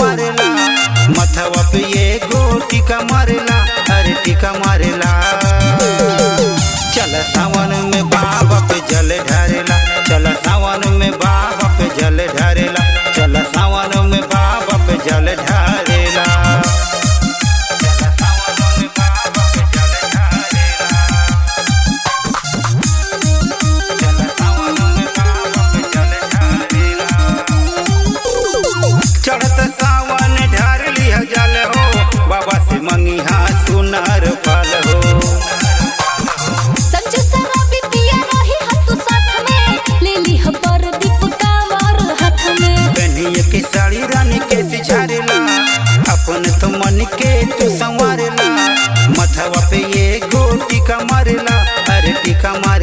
संवारेला मथवा पे ये टीका मारेला अरे टीका मारेला। चल सावन में बाबा पे जल ढारेला चल सावन में बाबा पे जल ढारेला चल सावन में बाबा पे जल ढारेला। चढ़त सावन ढार लिया जल हो बाबा से मंगिहा सुनार फल हो। संजय शराबी पिया रही हाथ साथ में ले ली पर दीप का मार हाथ में। कन्हैया की साड़ी रानी के सिझारेला अपन तो मन के तू संवारेला मथवा पे ये टीका मारेला अरे टीका मारे।